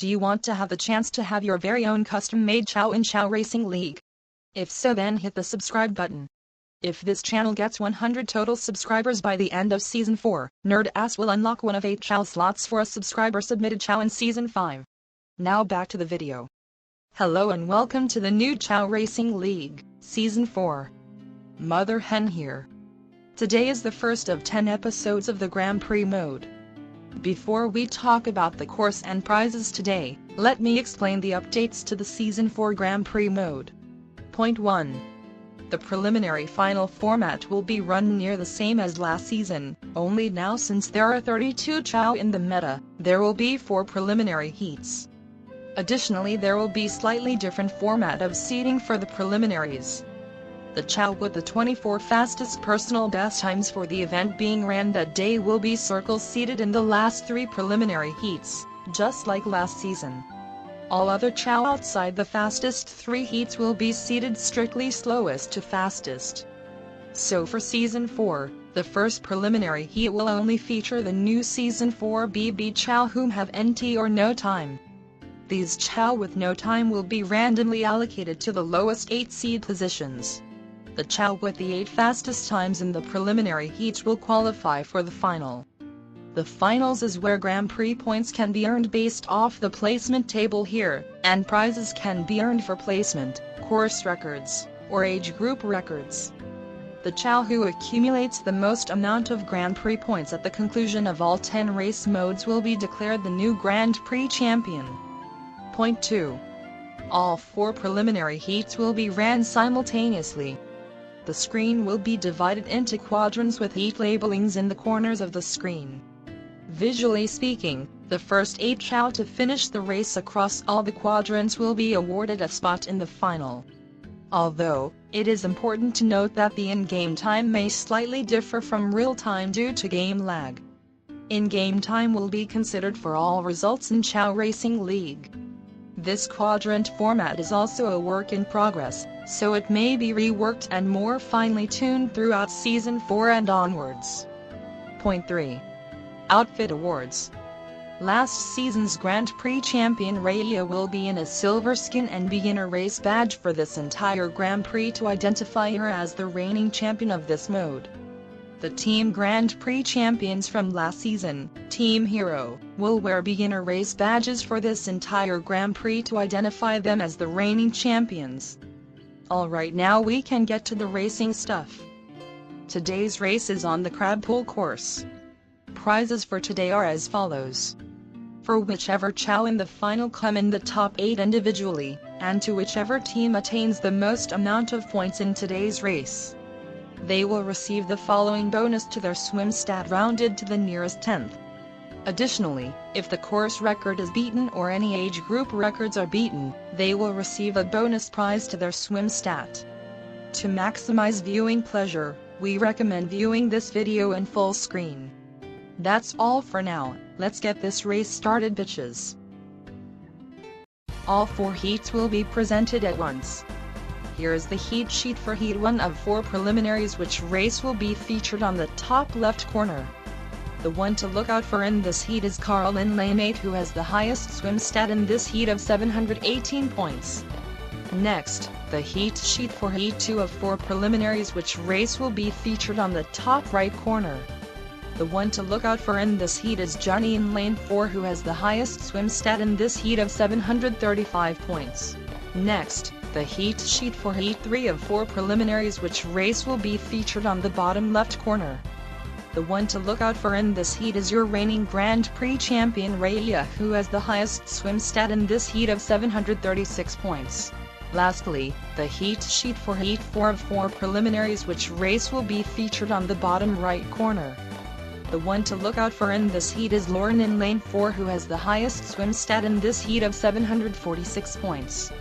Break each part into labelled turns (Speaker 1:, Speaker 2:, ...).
Speaker 1: Do you want to have the chance to have your very own custom-made Chao in Chao Racing League? If so, then hit the subscribe button. If this channel gets 100 total subscribers by the end of Season 4, Nerdass will unlock one of 8 Chao slots for a subscriber-submitted Chao in Season 5. Now back to the video. Hello and welcome to the new Chao Racing League, Season 4. Mother Hen here. Today is the first of 10 episodes of the Grand Prix mode. Before we talk about the course and prizes today, let me explain the updates to the Season 4 Grand Prix mode. Point 1. The preliminary final format will be run near the same as last season, only now since there are 32 Chao in the meta, there will be 4 preliminary heats. Additionally, there will be slightly different format of seeding for the preliminaries. The Chao with the 24 fastest personal best times for the event being ran that day will be circle seeded in the last 3 preliminary heats, just like last season. All other Chao outside the fastest 3 heats will be seeded strictly slowest to fastest. So for Season 4, the first preliminary heat will only feature the new Season 4 BB Chao whom have NT or no time. These Chao with no time will be randomly allocated to the lowest 8 seed positions. The Chao with the 8 fastest times in the preliminary heats will qualify for the final. The finals is where Grand Prix points can be earned based off the placement table here, and prizes can be earned for placement, course records, or age group records. The Chao who accumulates the most amount of Grand Prix points at the conclusion of all 10 race modes will be declared the new Grand Prix champion. Point 2. All 4 preliminary heats will be ran simultaneously. The screen will be divided into quadrants with heat labelings in the corners of the screen. Visually speaking, the first 8 Chao to finish the race across all the quadrants will be awarded a spot in the final. Although, it is important to note that the in-game time may slightly differ from real-time due to game lag. In-game time will be considered for all results in Chao Racing League. This quadrant format is also a work in progress, so it may be reworked and more finely tuned throughout Season 4 and onwards. Point 3. Outfit Awards. Last season's Grand Prix champion Raylia will be in a silver skin and beginner race badge for this entire Grand Prix to identify her as the reigning champion of this mode. The Team Grand Prix champions from last season, Team Hero, will wear beginner race badges for this entire Grand Prix to identify them as the reigning champions. Alright, now we can get to the racing stuff. Today's race is on the crab pool course. Prizes for today are as follows. For whichever Chao in the final come in the top 8 individually, and to whichever team attains the most amount of points in today's race, they will receive the following bonus to their swim stat rounded to the nearest 10th. Additionally, if the course record is beaten or any age group records are beaten, they will receive a bonus prize to their swim stat. To maximize viewing pleasure, we recommend viewing this video in full screen. That's all for now, let's get this race started, bitches. All 4 heats will be presented at once. Here is the heat sheet for Heat 1 of 4 preliminaries, which race will be featured on the top left corner. The one to look out for in this heat is Carl in lane 8, who has the highest swim stat in this heat of 718 points. Next, the heat sheet for Heat 2 of 4 preliminaries, which race will be featured on the top right corner. The one to look out for in this heat is Johnny in lane 4, who has the highest swim stat in this heat of 735 points. Next, the heat sheet for Heat 3 of 4 preliminaries, which race will be featured on the bottom left corner. The one to look out for in this heat is your reigning Grand Prix champion Raylia, who has the highest swim stat in this heat of 736 points. Lastly, the heat sheet for Heat 4 of 4 preliminaries, which race will be featured on the bottom right corner. The one to look out for in this heat is Lauren in lane 4, who has the highest swim stat in this heat of 746 points.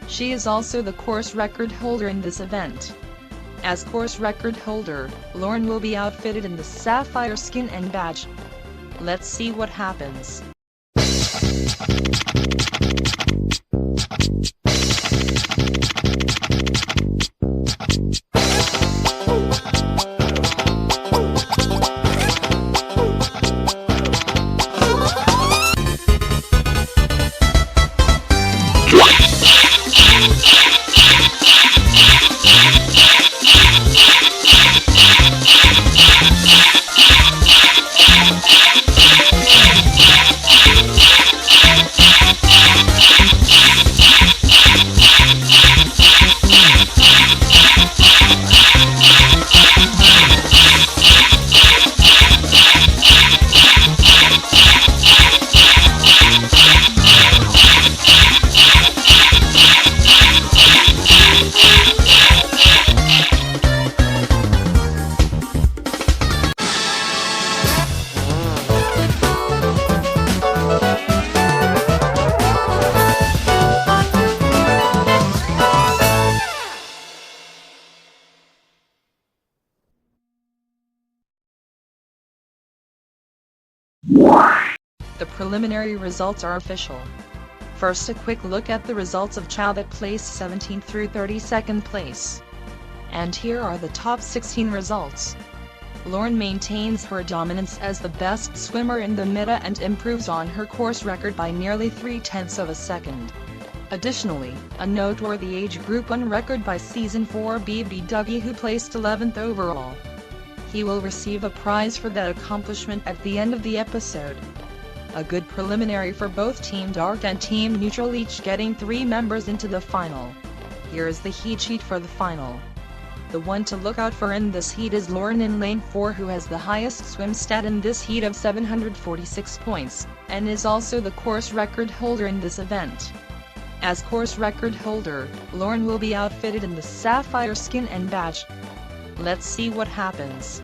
Speaker 1: She is also the course record holder in this event. As course record holder, Lauren will be outfitted in the sapphire skin and badge. Let's see what happens. The preliminary results are official. First, a quick look at the results of Chao that placed 17th through 32nd place. And here are the top 16 results. Lauren maintains her dominance as the best swimmer in the meta and improves on her course record by nearly 0.3 of a second. Additionally, a noteworthy age group 1 record by Season 4 BB Dougie, who placed 11th overall. He will receive a prize for that accomplishment at the end of the episode. A good preliminary for both Team Dark and Team Neutral, each getting 3 members into the final. Here is the heat sheet for the final. The one to look out for in this heat is Lauren in lane 4, who has the highest swim stat in this heat of 746 points, and is also the course record holder in this event. As course record holder, Lauren will be outfitted in the sapphire skin and badge. Let's see what happens.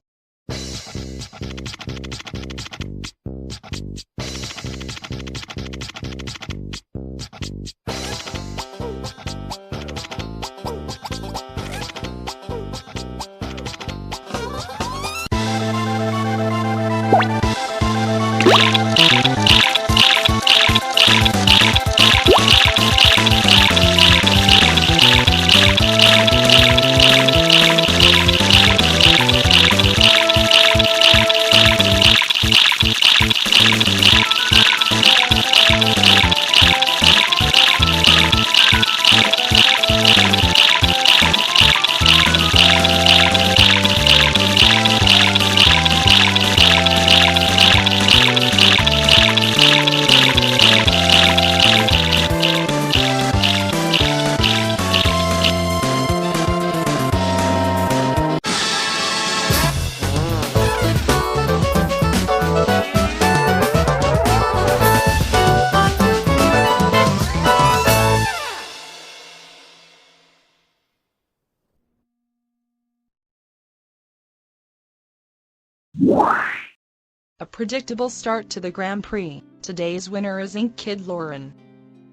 Speaker 1: A predictable start to the Grand Prix. Today's winner is Ink Kid Lauren.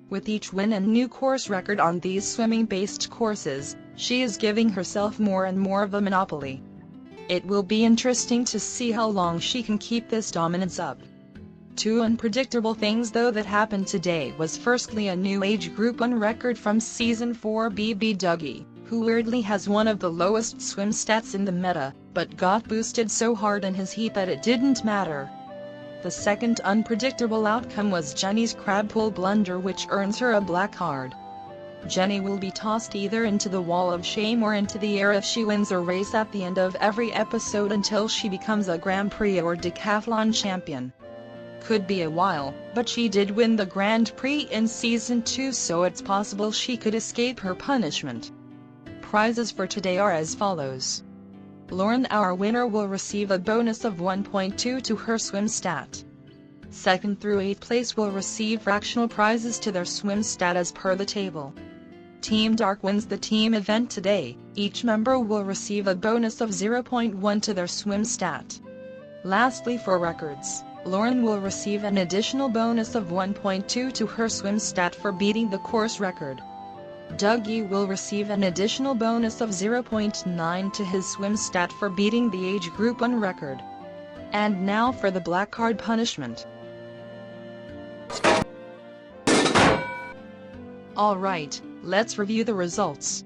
Speaker 1: With each win and new course record on these swimming-based courses, she is giving herself more and more of a monopoly. It will be interesting to see how long she can keep this dominance up. 2 unpredictable things though that happened today was firstly a new age group 1 record from Season 4 BB Dougie, who weirdly has one of the lowest swim stats in the meta, but got boosted so hard in his heat that it didn't matter. The second unpredictable outcome was Jenny's crab pull blunder, which earns her a black card. Jenny will be tossed either into the wall of shame or into the air if she wins a race at the end of every episode until she becomes a Grand Prix or Decathlon champion. Could be a while, but she did win the Grand Prix in Season 2, so it's possible she could escape her punishment. Prizes for today are as follows. Lauren, our winner, will receive a bonus of 1.2 to her swim stat. 2nd through 8th place will receive fractional prizes to their swim stat as per the table. Team Dark wins the team event today. Each member will receive a bonus of 0.1 to their swim stat. Lastly, for records, Lauren will receive an additional bonus of 1.2 to her swim stat for beating the course record. Dougie will receive an additional bonus of 0.9 to his swim stat for beating the age group 1 record. And now for the black card punishment. Alright, let's review the results.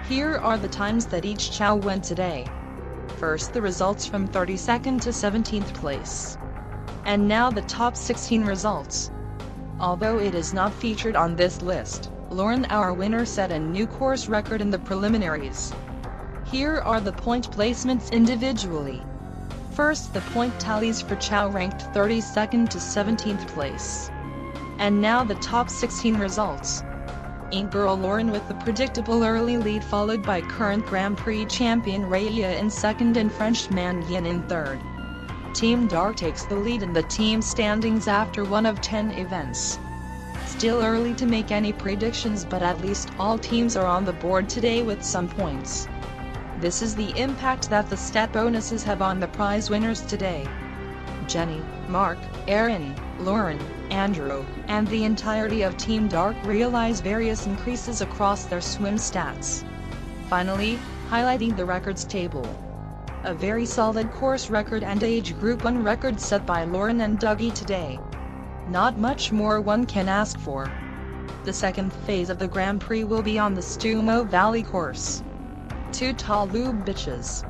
Speaker 1: Here are the times that each Chao went today. First, the results from 32nd to 17th place. And now the top 16 results. Although it is not featured on this list, Lauren, our winner, set a new course record in the preliminaries. Here are the point placements individually. First, the point tallies for Chao, ranked 32nd to 17th place. And now the top 16 results. Girl Lauren with the predictable early lead, followed by current Grand Prix champion Raya in second and Frenchman Yin in third. Team Dark takes the lead in the team standings after one of 10 events. Still early to make any predictions, but at least all teams are on the board today with some points. This is the impact that the stat bonuses have on the prize winners today. Jenny, Mark, Aaron, Lauren, Andrew, and the entirety of Team Dark realize various increases across their swim stats. Finally, highlighting the records table. A very solid course record and age group 1 record set by Lauren and Dougie today. Not much more one can ask for. The second phase of the Grand Prix will be on the Stumo Valley course. Two tall lube bitches.